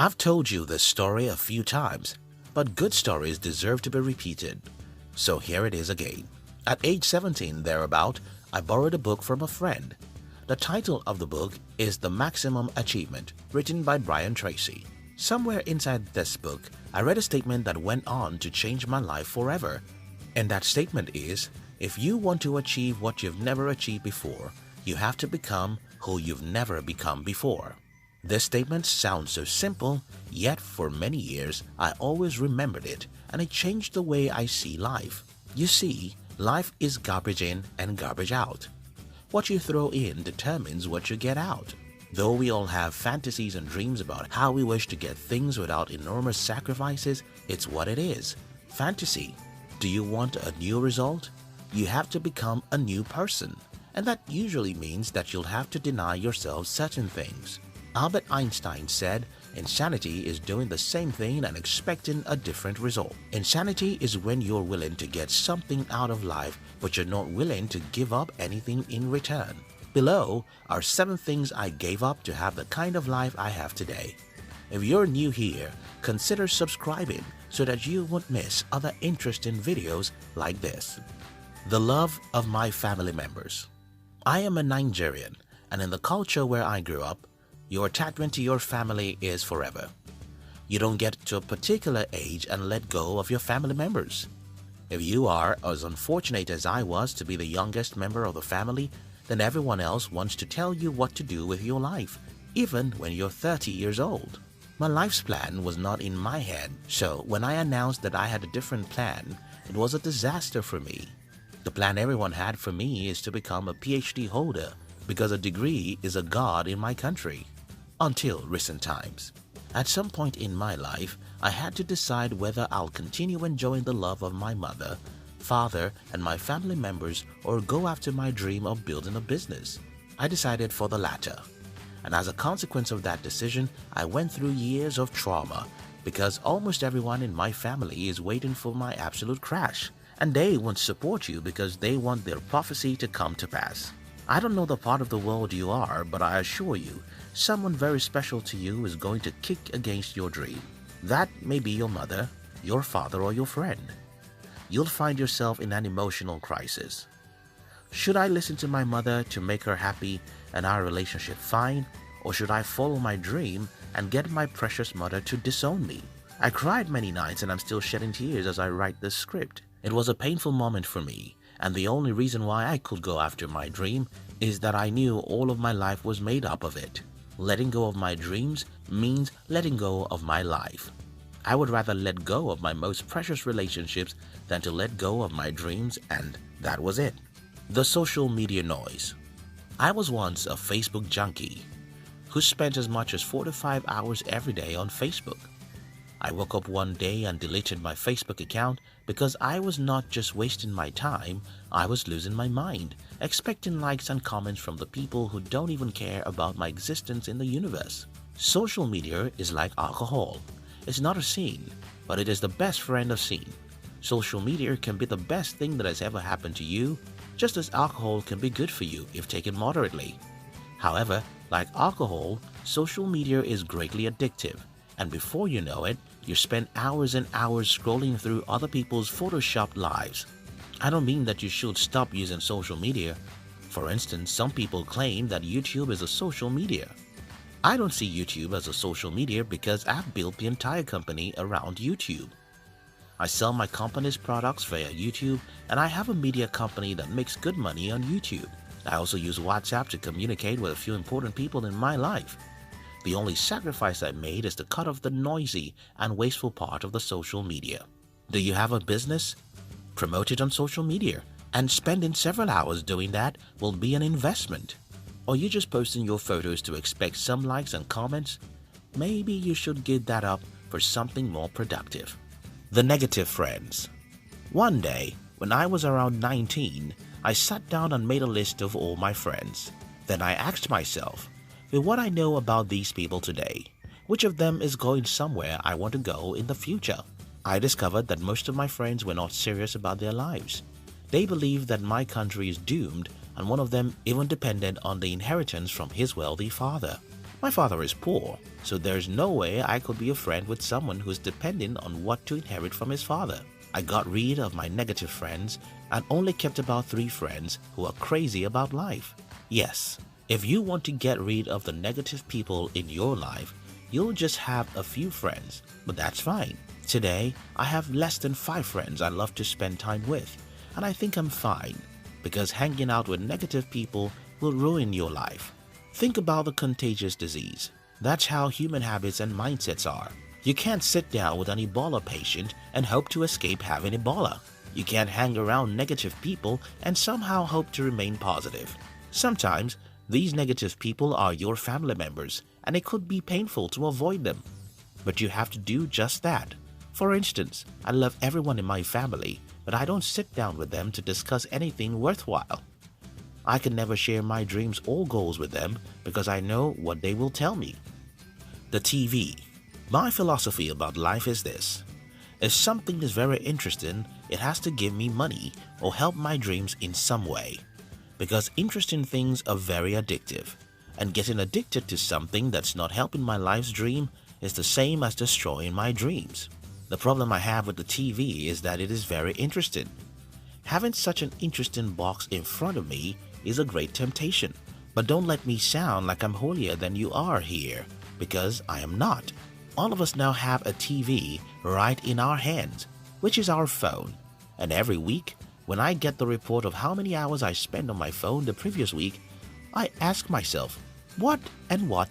I've told you this story a few times, but good stories deserve to be repeated. So here it is again. At age 17 thereabout, I borrowed a book from a friend. The title of the book is The Maximum Achievement, written by Brian Tracy. Somewhere inside this book, I read a statement that went on to change my life forever. And that statement is, if you want to achieve what you've never achieved before, you have to become who you've never become before. This statement sounds so simple, yet for many years I always remembered it, and it changed the way I see life. You see, life is garbage in and garbage out. What you throw in determines what you get out. Though we all have fantasies and dreams about how we wish to get things without enormous sacrifices, it's what it is. Fantasy. Do you want a new result? You have to become a new person, and that usually means that you'll have to deny yourself certain things. Albert Einstein said, insanity is doing the same thing and expecting a different result. Insanity is when you're willing to get something out of life, but you're not willing to give up anything in return. Below are 7 things I gave up to have the kind of life I have today. If you're new here, consider subscribing so that you won't miss other interesting videos like this. The love of my family members. I am a Nigerian, and in the culture where I grew up, your attachment to your family is forever. You don't get to a particular age and let go of your family members. If you are as unfortunate as I was to be the youngest member of the family, then everyone else wants to tell you what to do with your life, even when you're 30 years old. My life's plan was not in my head, so when I announced that I had a different plan, it was a disaster for me. The plan everyone had for me is to become a PhD holder because a degree is a god in my country. Until recent times. At some point in my life, I had to decide whether I'll continue enjoying the love of my mother, father, and my family members, or go after my dream of building a business. I decided for the latter. And as a consequence of that decision, I went through years of trauma because almost everyone in my family is waiting for my absolute crash, and they won't support you because they want their prophecy to come to pass. I don't know the part of the world you are, but I assure you, someone very special to you is going to kick against your dream. That may be your mother, your father, or your friend. You'll find yourself in an emotional crisis. Should I listen to my mother to make her happy and our relationship fine, or should I follow my dream and get my precious mother to disown me? I cried many nights and I'm still shedding tears as I write this script. It was a painful moment for me, and the only reason why I could go after my dream is that I knew all of my life was made up of it. Letting go of my dreams means letting go of my life. I would rather let go of my most precious relationships than to let go of my dreams, and that was it. The social media noise. I was once a Facebook junkie who spent as much as 4 to 5 hours every day on Facebook. I woke up one day and deleted my Facebook account because I was not just wasting my time, I was losing my mind, expecting likes and comments from the people who don't even care about my existence in the universe. Social media is like alcohol. It's not a sin, but it is the best friend of sin. Social media can be the best thing that has ever happened to you, just as alcohol can be good for you if taken moderately. However, like alcohol, social media is greatly addictive, and before you know it, you spend hours and hours scrolling through other people's photoshopped lives. I don't mean that you should stop using social media. For instance, some people claim that YouTube is a social media. I don't see YouTube as a social media because I've built the entire company around YouTube. I sell my company's products via YouTube, and I have a media company that makes good money on YouTube. I also use WhatsApp to communicate with a few important people in my life. The only sacrifice I made is to cut off the noisy and wasteful part of the social media. Do you have a business? Promote it on social media, and spending several hours doing that will be an investment. Or you just posting your photos to expect some likes and comments? Maybe you should give that up for something more productive. The negative friends. One day, when I was around 19, I sat down and made a list of all my friends. Then I asked myself, with what I know about these people today, which of them is going somewhere I want to go in the future? I discovered that most of my friends were not serious about their lives. They believed that my country is doomed, and one of them even depended on the inheritance from his wealthy father. My father is poor, so there's no way I could be a friend with someone who's dependent on what to inherit from his father. I got rid of my negative friends and only kept about 3 friends who are crazy about life. Yes, if you want to get rid of the negative people in your life, you'll just have a few friends, but that's fine. Today, I have less than 5 friends I love to spend time with, and I think I'm fine, because hanging out with negative people will ruin your life. Think about the contagious disease. That's how human habits and mindsets are. You can't sit down with an Ebola patient and hope to escape having Ebola. You can't hang around negative people and somehow hope to remain positive. Sometimes, these negative people are your family members, and it could be painful to avoid them. But you have to do just that. For instance, I love everyone in my family, but I don't sit down with them to discuss anything worthwhile. I can never share my dreams or goals with them because I know what they will tell me. The TV. My philosophy about life is this. If something is very interesting, it has to give me money or help my dreams in some way. Because interesting things are very addictive, and getting addicted to something that's not helping my life's dream is the same as destroying my dreams. The problem I have with the TV is that it is very interesting. Having such an interesting box in front of me is a great temptation, but don't let me sound like I'm holier than you are here, because I am not. All of us now have a TV right in our hands, which is our phone, and every week, when I get the report of how many hours I spent on my phone the previous week, I ask myself, what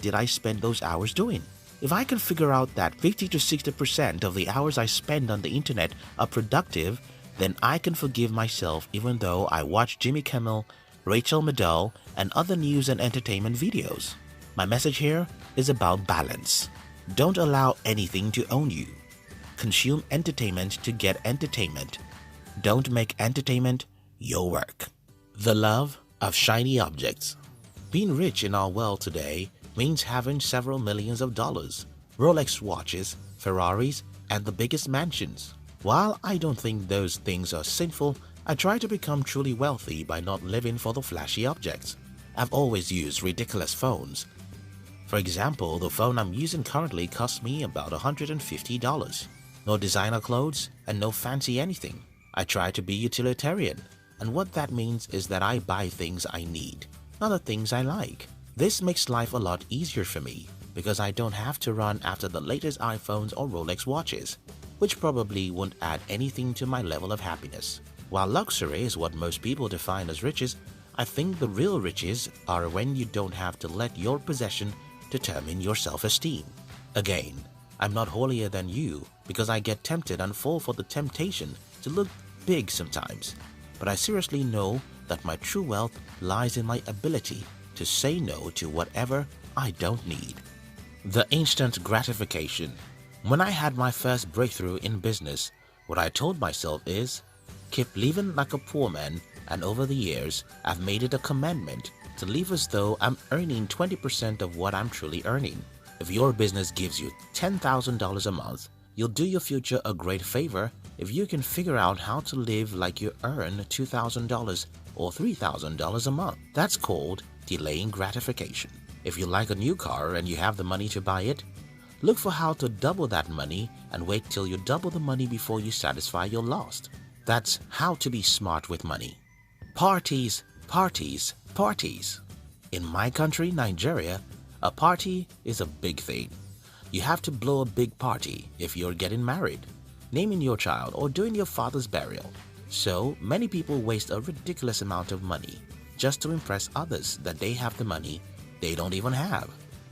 did I spend those hours doing? If I can figure out that 50 to 60% of the hours I spend on the internet are productive, then I can forgive myself even though I watch Jimmy Kimmel, Rachel Maddow, and other news and entertainment videos. My message here is about balance. Don't allow anything to own you. Consume entertainment to get entertainment. Don't make entertainment your work. The love of shiny objects. Being rich in our world today means having several millions of dollars, Rolex watches, Ferraris, and the biggest mansions. While I don't think those things are sinful, I try to become truly wealthy by not living for the flashy objects. I've always used ridiculous phones. For example, the phone I'm using currently costs me about $150. No designer clothes and no fancy anything. I try to be utilitarian, and what that means is that I buy things I need, not the things I like. This makes life a lot easier for me because I don't have to run after the latest iPhones or Rolex watches, which probably won't add anything to my level of happiness. While luxury is what most people define as riches, I think the real riches are when you don't have to let your possession determine your self-esteem. Again, I'm not holier than you because I get tempted and fall for the temptation to look big sometimes, but I seriously know that my true wealth lies in my ability to say no to whatever I don't need. The instant gratification. When I had my first breakthrough in business, what I told myself is, keep living like a poor man, and over the years, I've made it a commandment to live as though I'm earning 20% of what I'm truly earning. If your business gives you $10,000 a month, you'll do your future a great favor if you can figure out how to live like you earn $2,000 or $3,000 a month. That's called delaying gratification. If you like a new car and you have the money to buy it, look for how to double that money and wait till you double the money before you satisfy your loss. That's how to be smart with money. Parties, parties, parties. In my country, Nigeria, a party is a big thing. You have to blow a big party if you're getting married, naming your child, or doing your father's burial. So many people waste a ridiculous amount of money just to impress others that they have the money they don't even have.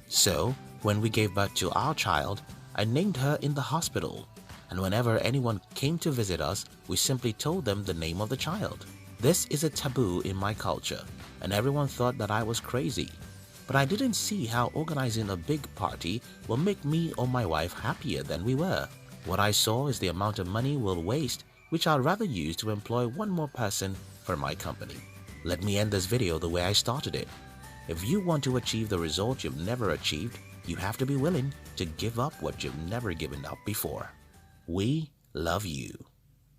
So when we gave birth to our child, I named her in the hospital, and whenever anyone came to visit us, we simply told them the name of the child. This is a taboo in my culture, and everyone thought that I was crazy. But I didn't see how organizing a big party will make me or my wife happier than we were. What I saw is the amount of money we'll waste, which I'd rather use to employ one more person for my company. Let me end this video the way I started it. If you want to achieve the result you've never achieved, you have to be willing to give up what you've never given up before. We love you.